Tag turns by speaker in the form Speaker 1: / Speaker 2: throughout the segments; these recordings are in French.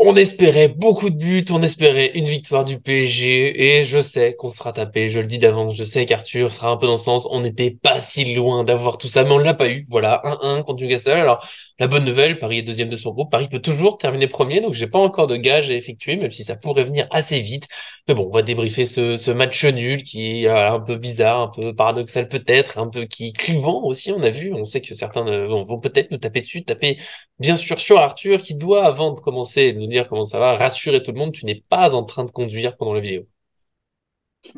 Speaker 1: On espérait beaucoup de buts, on espérait une victoire du PSG, et je sais qu'on se fera taper, je le dis d'avance, je sais qu'Arthur sera un peu dans ce sens, on n'était pas si loin d'avoir tout ça, mais on l'a pas eu, voilà, 1-1 contre Newcastle. Alors, la bonne nouvelle, Paris est deuxième de son groupe, Paris peut toujours terminer premier, donc j'ai pas encore de gage à effectuer, même si ça pourrait venir assez vite. Mais bon, on va débriefer ce match nul qui est un peu bizarre, un peu paradoxal peut-être, un peu qui clivant aussi, on a vu, on sait que certains vont peut-être nous taper dessus, taper bien sûr sur Arthur qui doit, avant de commencer, nous dire comment ça va, rassurer tout le monde, tu n'es pas en train de conduire pendant la vidéo.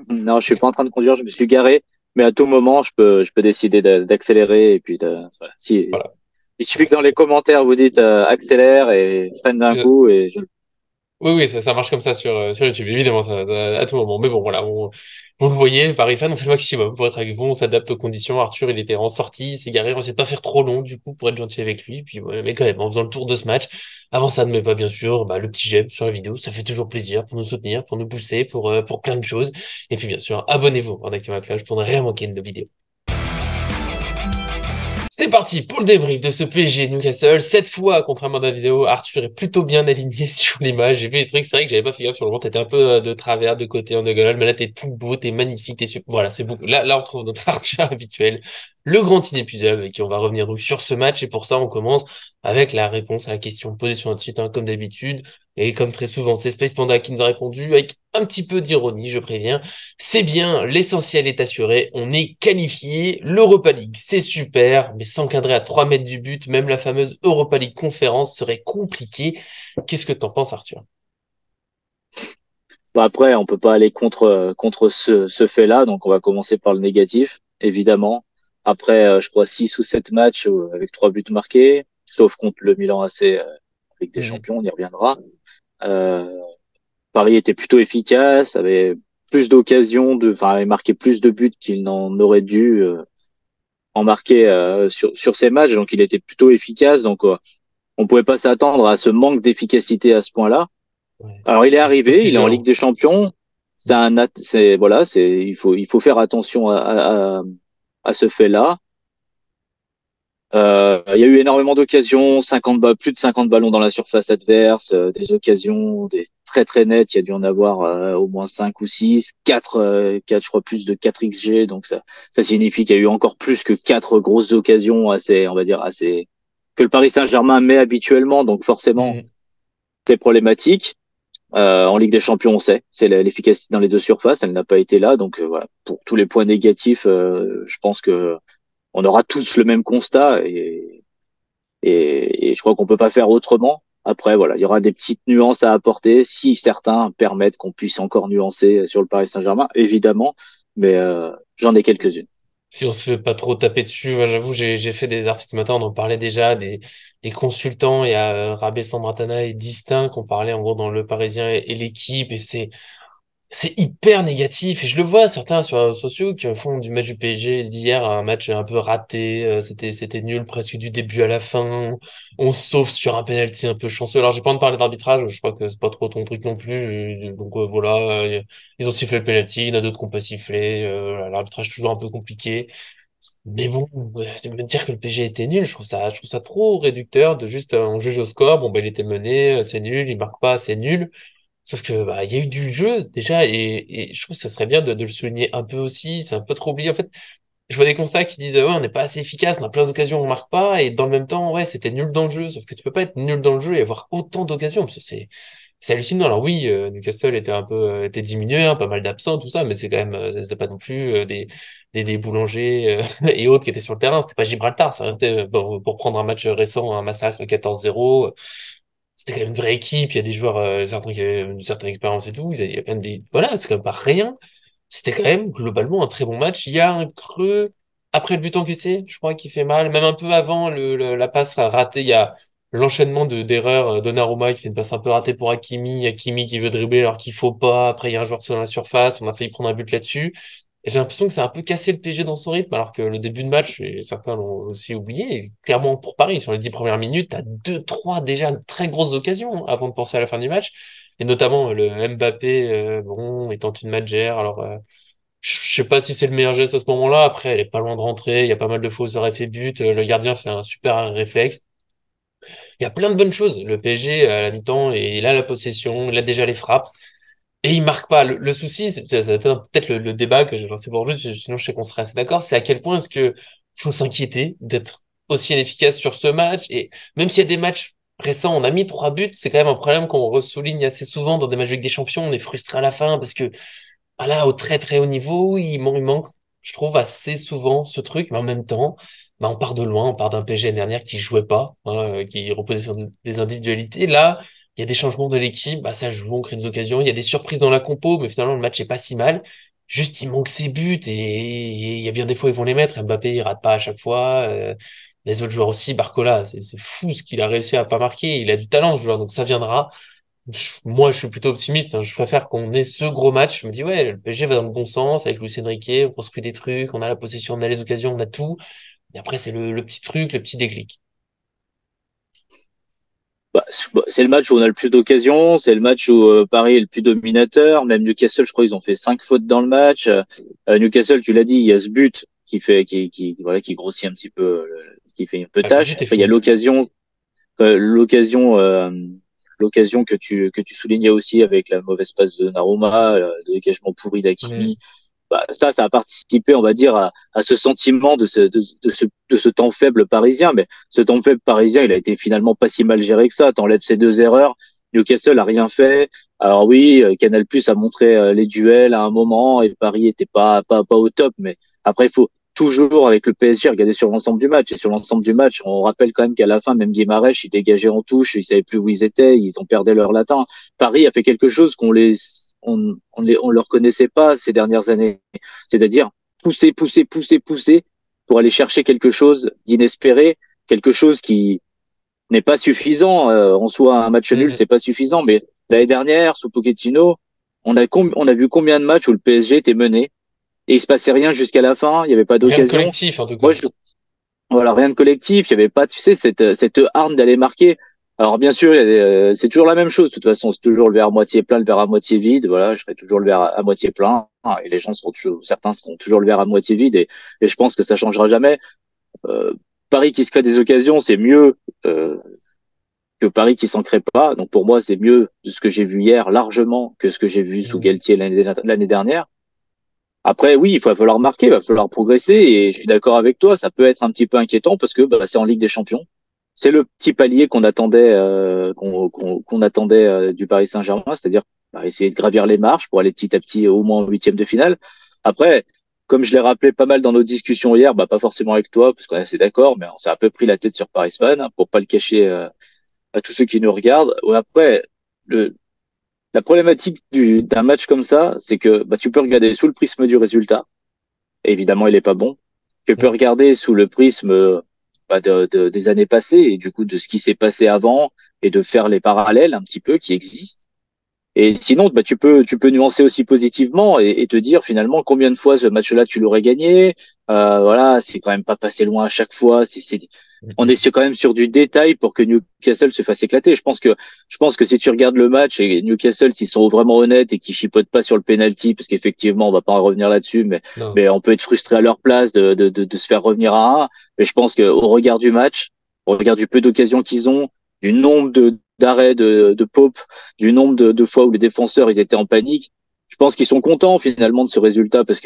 Speaker 2: Non, je suis pas en train de conduire, je me suis garé, mais à tout moment, je peux décider d'accélérer et puis voilà. Si,
Speaker 1: Voilà.
Speaker 2: il suffit que dans les commentaires vous dites accélère et freine d'un
Speaker 1: Euh,
Speaker 2: coup et je...
Speaker 1: Oui, oui, ça marche comme ça sur YouTube, évidemment, à tout moment. Mais bon, voilà, vous le voyez, Paris fan, on fait le maximum pour être avec vous, on s'adapte aux conditions. Arthur, il était en sortie, il s'est garé, on essaie de pas faire trop long, du coup, pour être gentil avec lui. Puis, ouais, mais quand même, en faisant le tour de ce match, avant ça ne met pas, bien sûr, bah, le petit j'aime sur la vidéo, ça fait toujours plaisir pour nous soutenir, pour nous pousser, pour plein de choses. Et puis, bien sûr, abonnez-vous en activant la cloche pour ne rien manquer de nos vidéos. C'est parti pour le débrief de ce PSG Newcastle. Cette fois, contrairement à la vidéo, Arthur est plutôt bien aligné sur l'image. J'ai vu des trucs, c'est vrai que j'avais pas fait gaffe sur le moment. T'étais un peu de travers, de côté, en diagonale, mais là t'es tout beau, t'es magnifique, t'es super. Voilà, c'est beaucoup. Là, on retrouve notre Arthur habituel, le grand inépuisable, avec qui on va revenir donc sur ce match. Et pour ça, on commence avec la réponse à la question posée sur notre site, hein, comme d'habitude. Et comme très souvent, c'est Space Panda qui nous a répondu avec un petit peu d'ironie, je préviens. C'est bien, l'essentiel est assuré, on est qualifié. L'Europa League, c'est super, mais s'encadrer à 3 mètres du but, même la fameuse Europa League conférence serait compliqué. Qu'est-ce que t'en penses, Arthur?
Speaker 2: Bon, après, on peut pas aller contre ce fait-là, donc on va commencer par le négatif, évidemment. Après, je crois 6 ou 7 matchs avec 3 buts marqués, sauf contre le Milan AC Ligue des
Speaker 1: Mhm.
Speaker 2: Champions, on y reviendra. Euh, Paris était plutôt efficace, avait plus d'occasions enfin, avait marqué plus de buts qu'il n'en aurait dû en marquer sur ces matchs, donc il était plutôt efficace. Donc, on pouvait pas s'attendre à ce manque d'efficacité à ce point-là.
Speaker 1: Ouais.
Speaker 2: Alors, il est arrivé,
Speaker 1: Aussi
Speaker 2: il est en Ligue
Speaker 1: violent.
Speaker 2: des Champions. Voilà, il faut faire attention à ce fait-là. Il y a eu énormément d'occasions, 50 plus de 50 ballons dans la surface adverse, des occasions des très très nettes. Il y a dû en avoir au moins 5 ou 6, 4, je crois plus de 4 XG. Donc ça signifie qu'il y a eu encore plus que 4 grosses occasions assez, on va dire assez que le Paris Saint-Germain met habituellement. Donc forcément,
Speaker 1: Mhm.
Speaker 2: c'est problématique. En Ligue des Champions, on sait, c'est l'efficacité dans les deux surfaces, elle n'a pas été là. Donc voilà, pour tous les points négatifs, je pense que on aura tous le même constat et je crois qu'on peut pas faire autrement. Après, voilà, il y aura des petites nuances à apporter si certains permettent qu'on puisse encore nuancer sur le Paris Saint-Germain, évidemment, mais j'en ai quelques-unes.
Speaker 1: Si on se fait pas trop taper dessus, ouais, j'avoue, j'ai fait des articles ce matin, on en parlait déjà, des consultants, il y a Rabé Sandratana et Distinct qu'on parlait en gros dans Le Parisien et l'équipe, et c'est hyper négatif et je le vois certains sur les réseaux sociaux qui font du match du PSG d'hier un match un peu raté, c'était nul presque du début à la fin, on se sauve sur un penalty un peu chanceux. Alors j'ai pas envie de parler d'arbitrage, je crois que c'est pas trop ton truc non plus, donc voilà, ils ont sifflé le penalty, il y en a d'autres qui ont pas sifflé, l'arbitrage toujours un peu compliqué. Mais bon, de me dire que le PSG était nul, je trouve ça trop réducteur de juste on juge au score, bon ben il était mené, c'est nul, il marque pas, c'est nul. Sauf que bah il y a eu du jeu déjà et je trouve que ce serait bien de le souligner un peu aussi. C'est un peu trop oublié. En fait, je vois des constats qui disent ouais on n'est pas assez efficace, on a plein d'occasions, on marque pas et dans le même temps ouais c'était nul dans le jeu. Sauf que tu peux pas être nul dans le jeu et avoir autant d'occasions parce que c'est hallucinant. Alors oui, Newcastle était un peu était diminué, hein, pas mal d'absents tout ça, mais c'est quand même c'est pas non plus des boulangers et autres qui étaient sur le terrain. C'était pas Gibraltar, ça restait bon, pour prendre un match récent, un massacre 14-0. C'était quand même une vraie équipe, il y a des joueurs, certains qui avaient une certaine expérience et tout, il y a quand même voilà, c'est quand même pas rien. C'était quand même globalement un très bon match. Il y a un creux après le but encaissé, je crois, qui fait mal. Même un peu avant la passe ratée, il y a l'enchaînement d'erreurs. Donnarumma qui fait une passe un peu ratée pour Hakimi, Hakimi qui veut dribbler alors qu'il faut pas. Après, il y a un joueur sur la surface, on a failli prendre un but là-dessus. Et j'ai l'impression que ça a un peu cassé le PSG dans son rythme, alors que le début de match, et certains l'ont aussi oublié, et clairement pour Paris, sur les 10 premières minutes, t'as deux, trois déjà très grosses occasions avant de penser à la fin du match. Et notamment le Mbappé, bon, il tente une matchère. Alors, je sais pas si c'est le meilleur geste à ce moment-là. Après, elle est pas loin de rentrer. Il y a pas mal de fausses effet but. Le gardien fait un super réflexe. Il y a plein de bonnes choses. Le PSG, à la mi-temps, et il a la possession, il a déjà les frappes, et il marque pas. Le souci, ça va être peut-être le débat que j'ai lancé pour juste, sinon je sais qu'on serait assez d'accord, c'est à quel point est-ce que faut s'inquiéter d'être aussi inefficace sur ce match. Et même s'il y a des matchs récents, on a mis 3 buts, c'est quand même un problème qu'on ressouligne assez souvent dans des matchs avec des champions. On est frustré à la fin parce que, voilà, au très très haut niveau, il manque, je trouve, assez souvent ce truc, mais en même temps, bah, on part de loin, on part d'un PSG l'année dernière qui jouait pas, hein, qui reposait sur des individualités. Là, il y a des changements de l'équipe, bah, ça joue, on crée des occasions, il y a des surprises dans la compo, mais finalement, le match est pas si mal. Juste, il manque ses buts et il y a bien des fois, ils vont les mettre. Mbappé, il rate pas à chaque fois. Les autres joueurs aussi, Barcola, c'est fou ce qu'il a réussi à pas marquer. Il a du talent, ce joueur, donc ça viendra. Moi, je suis plutôt optimiste, hein. Je préfère qu'on ait ce gros match. Je me dis, ouais, le PSG va dans le bon sens avec Luis Enrique. On construit des trucs, on a la possession, on a les occasions, on a tout. Et après, c'est le petit truc, le petit déclic.
Speaker 2: Bah, c'est le match où on a le plus d'occasions, c'est le match où Paris est le plus dominateur. Même Newcastle, je crois, ils ont fait 5 fautes dans le match. Newcastle, tu l'as dit, il y a ce but voilà, qui grossit un petit peu, qui fait un peu
Speaker 1: Ah, le
Speaker 2: tâche.
Speaker 1: but est
Speaker 2: Après, il y a
Speaker 1: fou.
Speaker 2: l'occasion, l'occasion que tu soulignais aussi avec la mauvaise passe de Donnarumma, le dégagement pourri
Speaker 1: Ouais.
Speaker 2: d'Hakimi. Bah, ça a participé, on va dire, à ce sentiment de ce temps faible parisien. Mais ce temps faible parisien, il a été finalement pas si mal géré que ça. T'enlèves ces 2 erreurs. Newcastle a rien fait. Alors oui, Canal+ a montré les duels à un moment et Paris était pas au top. Mais après, il faut toujours, avec le PSG, regarder sur l'ensemble du match. Et sur l'ensemble du match, on rappelle quand même qu'à la fin, même Guimarães, il dégageait en touche, ils savaient plus où ils étaient, ils ont perdu leur latin. Paris a fait quelque chose on leur connaissait pas ces dernières années. C'est-à-dire pousser pour aller chercher quelque chose d'inespéré, quelque chose qui n'est pas suffisant. En soi, un match nul,
Speaker 1: Mhm.
Speaker 2: c'est pas suffisant. Mais l'année dernière, sous Pochettino, on a vu combien de matchs où le PSG était mené et il se passait rien jusqu'à la fin. Il n'y avait pas
Speaker 1: Rien de
Speaker 2: d'occasion.
Speaker 1: collectif, en tout
Speaker 2: Moi,
Speaker 1: cas.
Speaker 2: voilà, rien de collectif. Il n'y avait pas, tu sais, cette hargne d'aller marquer. Alors bien sûr, c'est toujours la même chose. De toute façon, c'est toujours le verre à moitié plein, le verre à moitié vide. Voilà, je serai toujours le verre à moitié plein. Et les gens seront toujours, certains seront toujours le verre à moitié vide. Et je pense que ça changera jamais. Euh, Paris qui se crée des occasions, c'est mieux que Paris qui s'en crée pas. Donc pour moi, c'est mieux de ce que j'ai vu hier largement que ce que j'ai vu sous
Speaker 1: Mhm.
Speaker 2: Galtier l'année dernière. Après, oui, il va falloir marquer, il va falloir progresser, et je suis d'accord avec toi, ça peut être un petit peu inquiétant parce que bah, c'est en Ligue des Champions. C'est le petit palier qu'on attendait du Paris Saint-Germain, c'est-à-dire bah, essayer de gravir les marches pour aller petit à petit au moins en huitième de finale. Après, comme je l'ai rappelé pas mal dans nos discussions hier, bah, pas forcément avec toi, parce qu'on est assez d'accord, mais on s'est un peu pris la tête sur Paris Fan, hein, pour pas le cacher à tous ceux qui nous regardent. Ouais, après, le, la problématique d'un match comme ça, c'est que bah, tu peux regarder sous le prisme du résultat. Évidemment, il est pas bon. Tu peux
Speaker 1: Mhm.
Speaker 2: regarder sous le prisme bah, des années passées et du coup de ce qui s'est passé avant et de faire les parallèles un petit peu qui existent. Et sinon, bah, tu peux nuancer aussi positivement et te dire finalement combien de fois ce match-là tu l'aurais gagné. Voilà, c'est quand même pas passé loin à chaque fois. On est
Speaker 1: Mhm.
Speaker 2: quand même sur du détail pour que Newcastle se fasse éclater. Je pense que si tu regardes le match et Newcastle, s'ils sont vraiment honnêtes et qu'ils chipotent pas sur le penalty, parce qu'effectivement, on va pas en revenir là-dessus,
Speaker 1: Non.
Speaker 2: mais on peut être frustré à leur place de se faire revenir à un. Mais je pense qu'au regard du match, au regard du peu d'occasions qu'ils ont, du nombre d'arrêts de Pope, du nombre de fois où les défenseurs ils étaient en panique, je pense qu'ils sont contents finalement de ce résultat parce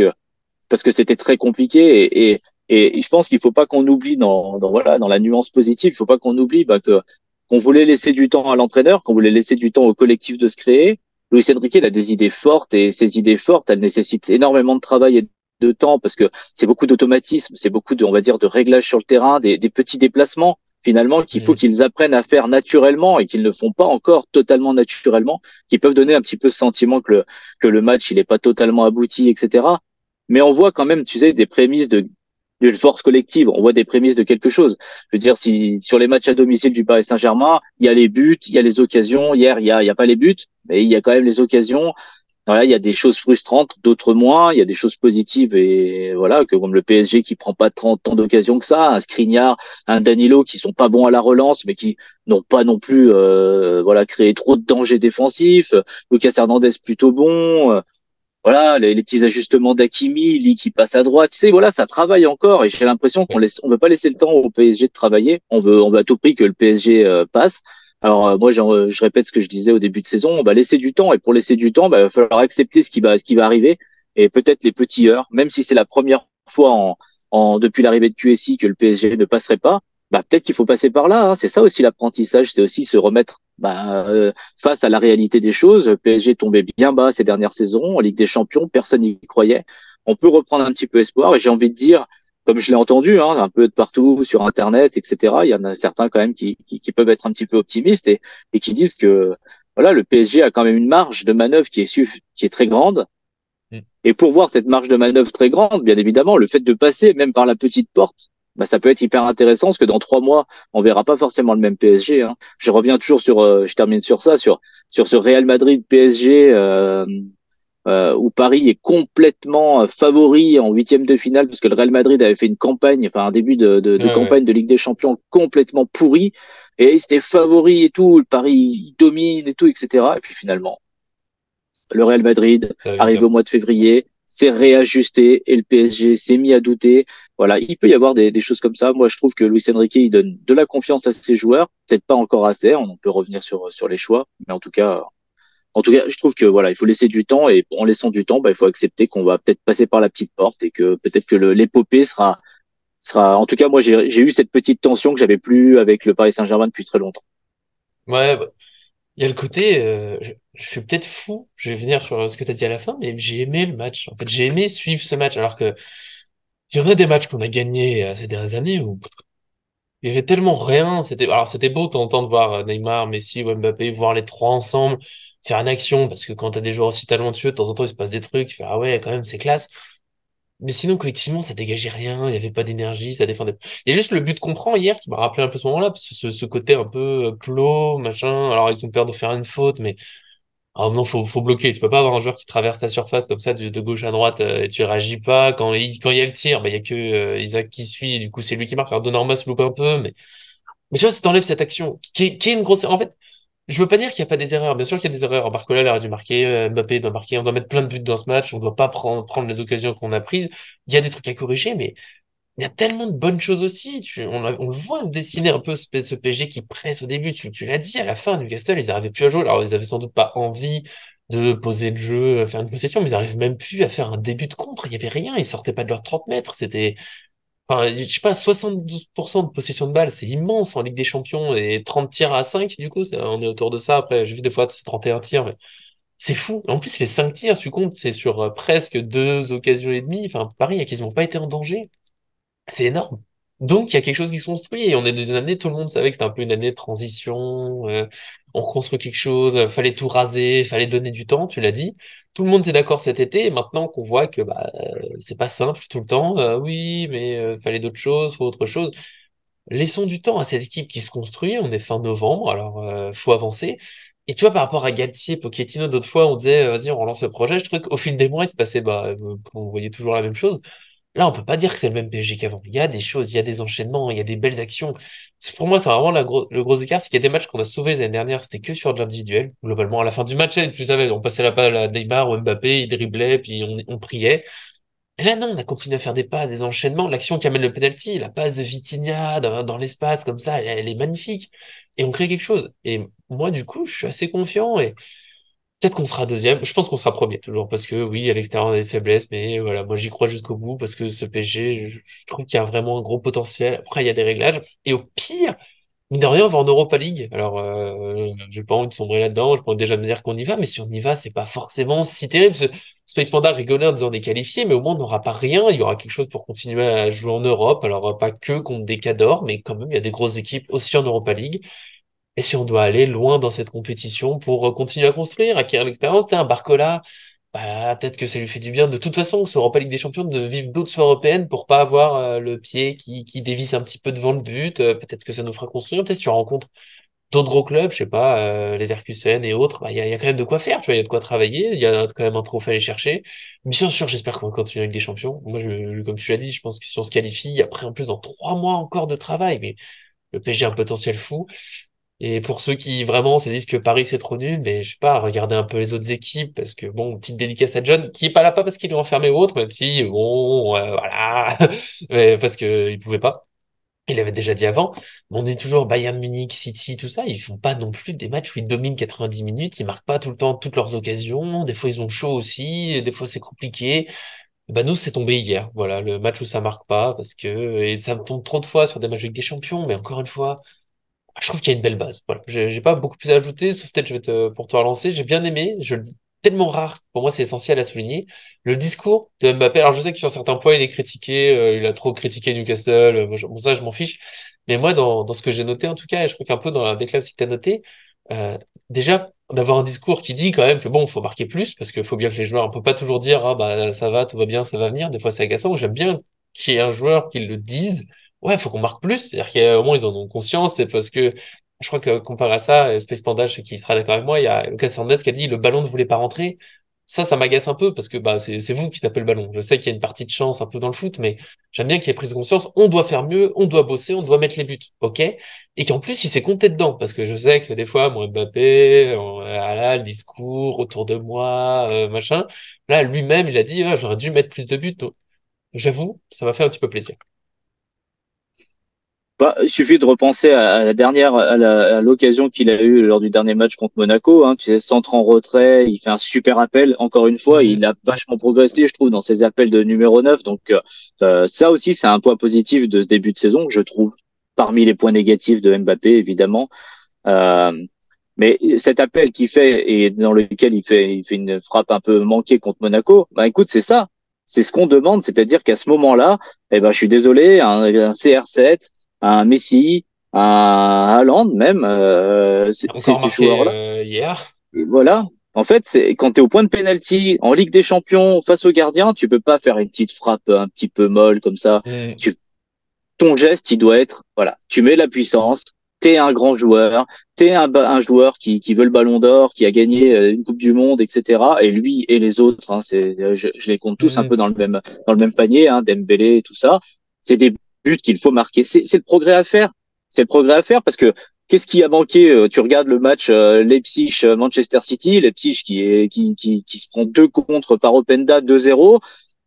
Speaker 2: que c'était très compliqué et je pense qu'il faut pas qu'on oublie voilà dans la nuance positive, il faut pas qu'on oublie bah, que qu'on voulait laisser du temps à l'entraîneur, qu'on voulait laisser du temps au collectif de se créer. Luis Enrique il a des idées fortes et ces idées fortes elles nécessitent énormément de travail et de temps parce que c'est beaucoup d'automatisme, c'est beaucoup de on va dire de réglages sur le terrain, des petits déplacements finalement qu'il faut
Speaker 1: Mhm.
Speaker 2: qu'ils apprennent à faire naturellement et qu'ils ne font pas encore totalement naturellement, qui peuvent donner un petit peu ce sentiment que le match il est pas totalement abouti, etc. Mais on voit quand même, tu sais, des prémices d'une force collective. On voit des prémices de quelque chose. Je veux dire, si sur les matchs à domicile du Paris Saint-Germain, il y a les buts, il y a les occasions. Hier, il y a pas les buts, mais il y a quand même les occasions. Voilà, il y a des choses frustrantes, d'autres moins. Il y a des choses positives et voilà, que comme le PSG qui prend pas tant d'occasions que ça, un Skriniar, un Danilo qui sont pas bons à la relance, mais qui n'ont pas non plus voilà créé trop de dangers défensifs. Lucas Hernandez plutôt bon. voilà, les petits ajustements d'Hakimi, Lee qui passe à droite, tu sais, voilà, ça travaille encore et j'ai l'impression on veut pas laisser le temps au PSG de travailler. On veut à tout prix que le PSG passe. Alors moi, je répète ce que je disais au début de saison, on va laisser du temps et pour laisser du temps, bah, il va falloir accepter ce qui va arriver et peut-être les petits heures, même si c'est la première fois depuis l'arrivée de QSI que le PSG ne passerait pas. Bah, peut-être qu'il faut passer par là, hein. C'est ça aussi l'apprentissage, c'est aussi se remettre face à la réalité des choses. Le PSG tombait bien bas ces dernières saisons en Ligue des Champions, personne n'y croyait. On peut reprendre un petit peu espoir et j'ai envie de dire, comme je l'ai entendu, hein, un peu de partout sur Internet, etc. Il y en a certains quand même qui peuvent être un petit peu optimistes et qui disent que voilà, le PSG a quand même une marge de manœuvre qui est très grande.
Speaker 1: Mm.
Speaker 2: Et pour voir cette marge de manœuvre très grande, bien évidemment, le fait de passer même par la petite porte, bah, ça peut être hyper intéressant parce que dans 3 mois, on verra pas forcément le même PSG. Hein. Je reviens toujours je termine sur ça, sur ce Real Madrid PSG où Paris est complètement favori en huitième de finale parce que le Real Madrid avait fait une campagne, enfin un début
Speaker 1: Ouais,
Speaker 2: de
Speaker 1: ouais.
Speaker 2: campagne de Ligue des Champions complètement pourri et c'était favori et tout, le Paris il domine et tout, etc. Et puis finalement, le Real Madrid
Speaker 1: Ça va vite,
Speaker 2: arrive
Speaker 1: hein.
Speaker 2: au mois de février, s'est réajusté et le PSG s'est mis à douter. Voilà, il peut y avoir des choses comme ça. Moi, je trouve que Luis Enrique, il donne de la confiance à ses joueurs, peut-être pas encore assez. On peut revenir sur les choix, mais en tout cas, je trouve que voilà, il faut laisser du temps et en laissant du temps, bah, il faut accepter qu'on va peut-être passer par la petite porte et que peut-être que l'épopée sera. En tout cas, moi, j'ai eu cette petite tension que j'avais plus avec le Paris Saint-Germain depuis très longtemps.
Speaker 1: Ouais, bah, il y a le côté, je suis peut-être fou, je vais venir sur ce que tu as dit à la fin, mais j'ai aimé le match. En fait, j'ai aimé suivre ce match, alors que il y en a des matchs qu'on a gagnés ces dernières années où il y avait tellement rien. C'était beau de temps en temps de voir Neymar, Messi ou Mbappé, voir les trois ensemble, faire une action, parce que quand t'as des joueurs aussi talentueux, de temps en temps, il se passe des trucs, tu fais, ah ouais, quand même, c'est classe. Mais sinon, collectivement, ça dégageait rien, il y avait pas d'énergie, ça défendait. Il y a juste le but qu'on prend hier qui m'a rappelé un peu ce moment-là, parce que ce côté un peu clos, machin. Alors, ils ont peur de faire une faute, mais non, faut bloquer. Tu peux pas avoir un joueur qui traverse ta surface comme ça de gauche à droite et tu réagis pas. Quand il y a le tir, bah, il y a que Isaac qui suit, et du coup, c'est lui qui marque. Alors, Donnarumma se loupe un peu, mais tu vois, ça t'enlève cette action qui est une grosse. En fait, je veux pas dire qu'il y a pas des erreurs. Bien sûr qu'il y a des erreurs. Barcola, il aurait dû marquer, Mbappé doit marquer. On doit mettre plein de buts dans ce match. On doit pas prendre les occasions qu'on a prises. Il y a des trucs à corriger, mais il y a tellement de bonnes choses aussi. On le voit se dessiner un peu ce PSG qui presse au début. Tu l'as dit, à la fin, Newcastle, ils n'arrivaient plus à jouer. Alors, ils avaient sans doute pas envie de poser le jeu, faire une possession, mais ils n'arrivent même plus à faire un début de contre. Il y avait rien. Ils sortaient pas de leurs 30 mètres. Enfin, je sais pas, 72% de possession de balle, c'est immense en Ligue des Champions et 30 tirs à 5, du coup, on est autour de ça. Après, j'ai vu des fois, c'est 31 tirs, mais c'est fou. En plus, les 5 tirs, tu comptes, c'est sur presque deux occasions et demie. Enfin, Paris a quasiment pas été en danger. C'est énorme. Donc, il y a quelque chose qui se construit et on est dans une année, tout le monde savait que c'était un peu une année de transition. On construit quelque chose, fallait tout raser, fallait donner du temps, tu l'as dit. Tout le monde est d'accord cet été. Et maintenant qu'on voit que bah, c'est pas simple tout le temps, oui, mais fallait d'autres choses, faut autre chose. Laissons du temps à cette équipe qui se construit. On est fin novembre, alors faut avancer. Et tu vois, par rapport à Galtier, Pochettino, d'autres fois, on disait, vas-y, on relance le projet. Je trouve qu'au fil des mois, il se passait, bah, on voyait toujours la même chose. Là, on peut pas dire que c'est le même PSG qu'avant. Il y a des choses, il y a des enchaînements, il y a des belles actions. Pour moi, c'est vraiment le gros écart, c'est qu'il y a des matchs qu'on a sauvés l'année dernière, c'était que sur de l'individuel. Globalement, à la fin du match, tu savais, on passait la balle à Neymar ou Mbappé, ils driblaient, puis on priait. Et là, non, on a continué à faire des passes, des enchaînements. L'action qui amène le penalty, la passe de Vitinha dans l'espace, comme ça, elle est magnifique. Et on crée quelque chose. Et moi, du coup, je suis assez confiant et peut-être qu'on sera deuxième. Je pense qu'on sera premier, toujours, parce que oui, à l'extérieur, on a des faiblesses, mais voilà, moi, j'y crois jusqu'au bout, parce que ce PSG, je trouve qu'il y a vraiment un gros potentiel. Après, il y a des réglages. Et au pire, mine de rien, on va en Europa League. Alors, j'ai pas envie de sombrer là-dedans. Je peux déjà me dire qu'on y va, mais si on y va, c'est pas forcément si terrible. Space Panda rigolait en disant on est qualifié, mais au moins on n'aura pas rien. Il y aura quelque chose pour continuer à jouer en Europe. Alors, pas que contre des cadors, mais quand même, il y a des grosses équipes aussi en Europa League. Et si on doit aller loin dans cette compétition pour continuer à construire, acquérir l'expérience, t'as un Barcola, bah, peut-être que ça lui fait du bien de toute façon, ce Europa Ligue des Champions, de vivre d'autres soirées européennes pour pas avoir le pied qui dévisse un petit peu devant le but. Peut-être que ça nous fera construire. Peut-être que tu rencontres d'autres gros clubs, je sais pas, les Leverkusen et autres. Bah, il y a quand même de quoi faire, tu vois, il y a de quoi travailler, il y a quand même un trophée à aller chercher. Bien sûr, j'espère qu'on va continuer avec des champions. Moi, comme tu l'as dit, je pense que si on se qualifie, après en plus dans 3 mois encore de travail, mais le PSG a un potentiel fou. Et pour ceux qui vraiment se disent que Paris c'est trop nul, mais je sais pas, regardez un peu les autres équipes, parce que bon, petite dédicace à John, qui est pas là pas parce qu'il est enfermé ou autre, même si bon, voilà, mais parce que il pouvait pas. Il avait déjà dit avant, mais on dit toujours Bayern Munich, City, tout ça, ils font pas non plus des matchs où ils dominent 90 minutes, ils marquent pas tout le temps toutes leurs occasions, des fois ils ont chaud aussi, et des fois c'est compliqué. Bah nous c'est tombé hier, voilà, le match où ça marque pas, parce que et ça me tombe trop de fois sur des matchs avec des champions, mais encore une fois. Je trouve qu'il y a une belle base. Voilà. J'ai pas beaucoup plus à ajouter, sauf peut-être je vais pour te relancer. J'ai bien aimé, je le dis tellement rare, pour moi c'est essentiel à souligner, le discours de Mbappé. Alors je sais que sur certains points il est critiqué, il a trop critiqué Newcastle, moi, bon, ça je m'en fiche. Mais moi dans ce que j'ai noté en tout cas, et je crois qu'un peu dans la déclare aussi que tu as noté, déjà d'avoir un discours qui dit quand même que bon, faut marquer plus, parce qu'il faut bien que les joueurs, on peut pas toujours dire ah bah ça va, tout va bien, ça va venir. Des fois c'est agaçant. J'aime bien qu'il y ait un joueur qui le dise. Ouais, faut qu'on marque plus. C'est-à-dire qu'au moins ils en ont conscience. C'est parce que je crois que comparé à ça, Space Panda, je sais qu'il sera d'accord avec moi, il y a Lucas Hernandez qui a dit le ballon ne voulait pas rentrer. Ça m'agace un peu parce que bah c'est vous qui tapez le ballon. Je sais qu'il y a une partie de chance un peu dans le foot, mais j'aime bien qu'il ait pris de conscience. On doit faire mieux, on doit bosser, on doit mettre les buts, ok? Et qu'en plus il s'est compté dedans parce que je sais que des fois mon Mbappé, ah là, le discours autour de moi, machin. Là lui-même il a dit ah, j'aurais dû mettre plus de buts. Donc, j'avoue, ça m'a fait un petit peu plaisir.
Speaker 2: Bah, il suffit de repenser à la dernière, à l'occasion qu'il a eue lors du dernier match contre Monaco. Hein, tu sais, centre en retrait, il fait un super appel. Encore une fois,
Speaker 1: Mhm.
Speaker 2: il a vachement progressé, je trouve, dans ses appels de numéro 9. Donc, ça aussi, c'est un point positif de ce début de saison, je trouve, parmi les points négatifs de Mbappé, évidemment. Euh, mais cet appel qu'il fait et dans lequel il fait une frappe un peu manquée contre Monaco, bah écoute, c'est ça. C'est ce qu'on demande, c'est-à-dire qu'à ce moment-là, eh ben, je suis désolé, un CR7, un Messi, un Haaland même,
Speaker 1: Encore
Speaker 2: ces
Speaker 1: marqué
Speaker 2: joueurs-là,
Speaker 1: hier.
Speaker 2: et voilà. En fait, c'est quand tu es au point de pénalty en Ligue des Champions face au gardien, tu peux pas faire une petite frappe un petit peu molle comme ça.
Speaker 1: Mhm.
Speaker 2: Tu ton geste, il doit être, voilà, tu mets la puissance, t'es un grand joueur, t'es un joueur qui veut le ballon d'or, qui a gagné une Coupe du Monde, etc. Et lui et les autres, hein, je les compte tous un peu
Speaker 1: Mhm.
Speaker 2: dans le même panier, hein, Dembélé et tout ça. C'est des buts qu'il faut marquer. C'est le progrès à faire. C'est le progrès à faire parce que qu'est-ce qui a manqué? Tu regardes le match Leipzig-Manchester City, Leipzig qui se prend deux contre par Openda 2-0.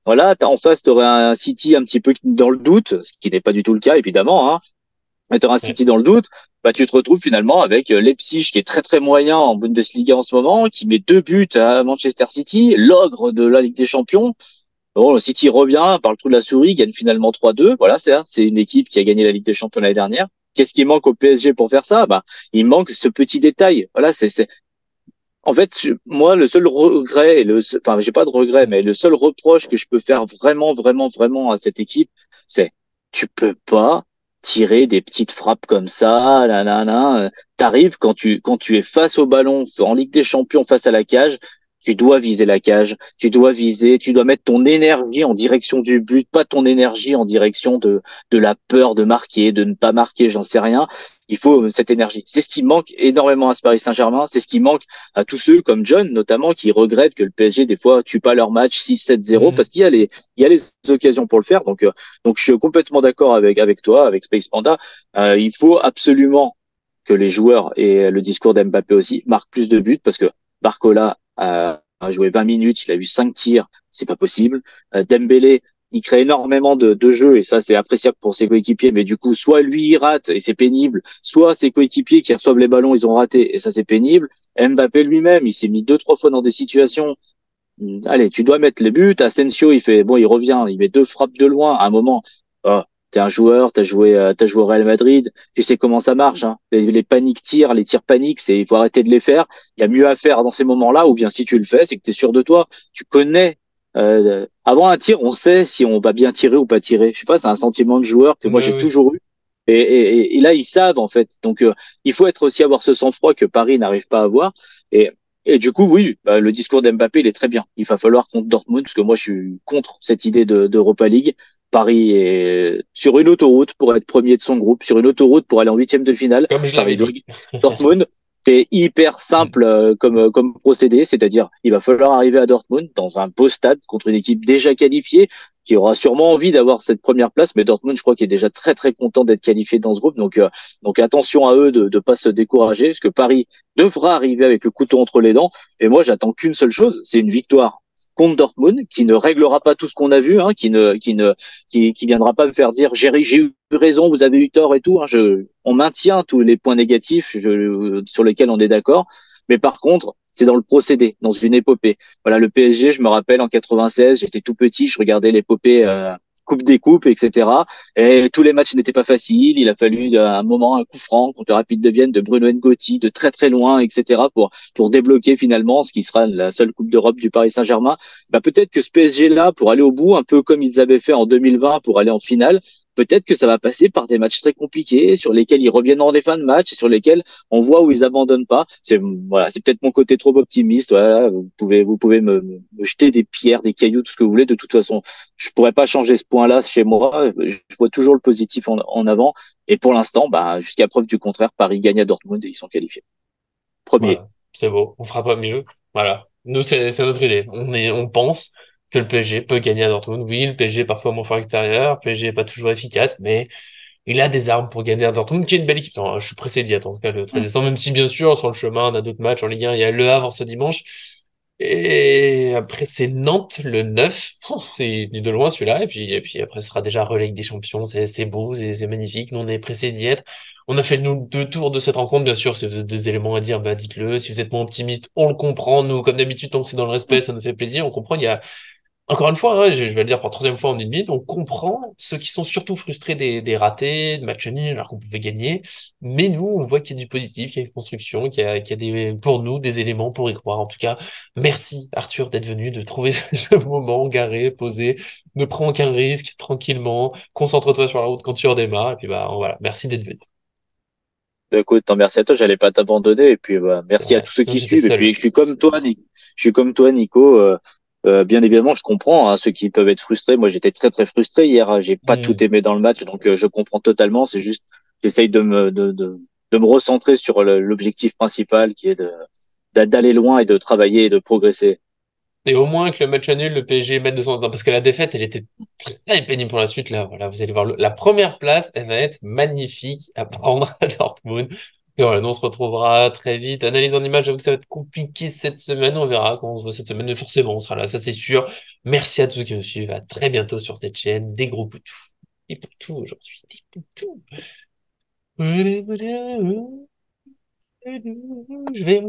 Speaker 2: Voilà, en face, tu aurais un City un petit peu dans le doute, ce qui n'est pas du tout le cas, évidemment. Hein. Mais tu aurais un
Speaker 1: Ouais.
Speaker 2: City dans le doute, bah, tu te retrouves finalement avec Leipzig, qui est très très moyen en Bundesliga en ce moment, qui met deux buts à Manchester City, l'ogre de la Ligue des Champions. Bon, le City revient par le trou de la souris, gagne finalement 3-2. Voilà, c'est une équipe qui a gagné la Ligue des Champions l'année dernière. Qu'est-ce qui manque au PSG pour faire ça? Bah, il manque ce petit détail. Voilà, en fait, moi, le seul regret, enfin, j'ai pas de regret, mais le seul reproche que je peux faire vraiment, vraiment, vraiment à cette équipe, c'est tu peux pas tirer des petites frappes comme ça, là, là, là. T'arrives quand tu es face au ballon en Ligue des Champions face à la cage, tu dois viser la cage, tu dois mettre ton énergie en direction du but, pas ton énergie en direction de la peur de marquer, de ne pas marquer, j'en sais rien. Il faut cette énergie. C'est ce qui manque énormément à ce Paris Saint-Germain. C'est ce qui manque à tous ceux comme John, notamment, qui regrettent que le PSG, des fois, tue pas leur match 6-7-0 parce
Speaker 1: Mhm.
Speaker 2: il y a les occasions pour le faire. Donc je suis complètement d'accord avec toi, avec Space Panda. Il faut absolument que les joueurs et le discours d'Mbappé aussi marquent plus de buts parce que Barcola a joué 20 minutes, il a eu 5 tirs, c'est pas possible. Dembélé, il crée énormément de jeux et ça c'est appréciable pour ses coéquipiers, mais du coup soit lui il rate et c'est pénible, soit ses coéquipiers qui reçoivent les ballons ils ont raté et ça c'est pénible. Mbappé lui-même il s'est mis deux trois fois dans des situations. Allez, tu dois mettre les buts. Asensio il fait bon, il revient, il met deux frappes de loin. À un moment, oh, t'es un joueur, t'as joué au Real Madrid, tu sais comment ça marche. Hein. Les paniques tirs, les tirs paniques, il faut arrêter de les faire. Il y a mieux à faire dans ces moments-là, ou bien si tu le fais, c'est que t'es sûr de toi. Tu connais. Avant un tir, on sait si on va bien tirer ou pas tirer. Je sais pas, c'est un sentiment de joueur que moi
Speaker 1: Ouais,
Speaker 2: j'ai
Speaker 1: ouais.
Speaker 2: toujours eu. Et là, ils savent en fait. Donc, il faut être aussi avoir ce sang-froid que Paris n'arrive pas à avoir. Et, et du coup, oui, bah, le discours d'Mbappé, il est très bien. Il va falloir contre Dortmund, parce que moi, je suis contre cette idée d'Europa League. Paris est sur une autoroute pour être premier de son groupe, sur une autoroute pour aller en huitième de finale.
Speaker 1: Comme je l'avais
Speaker 2: Paris doit
Speaker 1: dit.
Speaker 2: gagner Dortmund. C'est hyper
Speaker 1: Mhm.
Speaker 2: simple comme procédé, c'est-à-dire il va falloir arriver à Dortmund dans un beau stade contre une équipe déjà qualifiée. qui aura sûrement envie d'avoir cette première place, mais Dortmund, je crois qu'il est déjà très très content d'être qualifié dans ce groupe. Donc attention à eux de pas se décourager, parce que Paris devra arriver avec le couteau entre les dents. Et moi, j'attends qu'une seule chose, c'est une victoire contre Dortmund, qui ne réglera pas tout ce qu'on a vu, hein, qui viendra pas me faire dire j'ai eu raison, vous avez eu tort et tout. Hein, on maintient tous les points négatifs sur lesquels on est d'accord, mais par contre, c'est dans le procédé, dans une épopée. Voilà, le PSG, je me rappelle en 96, j'étais tout petit, je regardais l'épopée Coupe des Coupes, etc. Et tous les matchs n'étaient pas faciles. Il a fallu à un moment un coup franc contre le Rapide de Vienne de Bruno N'Goti de très très loin, etc. pour débloquer finalement ce qui sera la seule Coupe d'Europe du Paris Saint-Germain. Bah, peut-être que ce PSG là, pour aller au bout, un peu comme ils avaient fait en 2020 pour aller en finale, peut-être que ça va passer par des matchs très compliqués sur lesquels ils reviennent en des fins de match, sur lesquels on voit où ils abandonnent pas. C'est peut-être mon côté trop optimiste. Voilà, vous pouvez me jeter des pierres, des cailloux, tout ce que vous voulez. De toute façon, je pourrais pas changer ce point-là chez moi. Je vois toujours le positif en avant. Et pour l'instant, bah, jusqu'à preuve du contraire, Paris gagne à Dortmund et ils sont qualifiés. Premier.
Speaker 1: Voilà, c'est beau, on fera pas mieux. Voilà. Nous, c'est notre idée. On pense que le PSG peut gagner à Dortmund. Oui, le PSG est parfois moins fort extérieur, le PSG est pas toujours efficace, mais il a des armes pour gagner à Dortmund, qui est une belle équipe. Non, je suis pressé d'y attendre, en tout cas, le 13 décembre, même si bien sûr, sur le chemin, on a d'autres matchs en Ligue 1. Il y a Le Havre ce dimanche. Et après, c'est Nantes le 9. C'est de loin celui-là. Et puis après, ce sera déjà relais Ligue des Champions. C'est beau, c'est magnifique. Nous, on est pressé d'y être. On a fait le deux tours de cette rencontre. Bien sûr, si vous avez des éléments à dire, bah, dites-le. Si vous êtes moins optimiste, on le comprend. Nous, comme d'habitude, tant que c'est dans le respect, ça nous fait plaisir. On comprend. Il y a encore une fois, hein, je vais le dire pour la troisième fois en une minute, on comprend ceux qui sont surtout frustrés des ratés, de matchs nuls, alors qu'on pouvait gagner. Mais nous, on voit qu'il y a du positif, qu'il y a une construction, qu'il y a pour nous, des éléments pour y croire. En tout cas, merci Arthur d'être venu, de trouver ce moment garé, posé. Ne prends aucun risque, tranquillement. Concentre-toi sur la route quand tu redémarres. Et puis, bah, voilà. Merci d'être venu.
Speaker 2: Bah, écoute, non, merci à toi, j'allais pas t'abandonner. Et puis, bah, merci à
Speaker 1: Ouais,
Speaker 2: tous ceux
Speaker 1: sinon
Speaker 2: qui
Speaker 1: j'étais
Speaker 2: suivent. Et puis,
Speaker 1: seul.
Speaker 2: Je suis comme toi, Nico. Bien évidemment, je comprends hein, ceux qui peuvent être frustrés. Moi, j'étais très, très frustré hier. Hein. J'ai pas tout
Speaker 1: Hmm.
Speaker 2: aimé dans le match, donc je comprends totalement. C'est juste, j'essaye de me recentrer sur l'objectif principal qui est d'aller loin et de travailler et de progresser.
Speaker 1: Et au moins que le match nul, le PSG mette de son temps. Parce que la défaite, elle était très pénible pour la suite. Là, voilà, vous allez voir, la première place, elle va être magnifique à prendre à Dortmund. Et voilà, nous, on se retrouvera très vite. Analyse en image, j'avoue que ça va être compliqué cette semaine. On verra quand on se voit cette semaine. Mais forcément, on sera là, ça c'est sûr. Merci à tous qui nous suivent. À très bientôt sur cette chaîne. Des gros poutous. Des poutous aujourd'hui. Des poutous. Je vais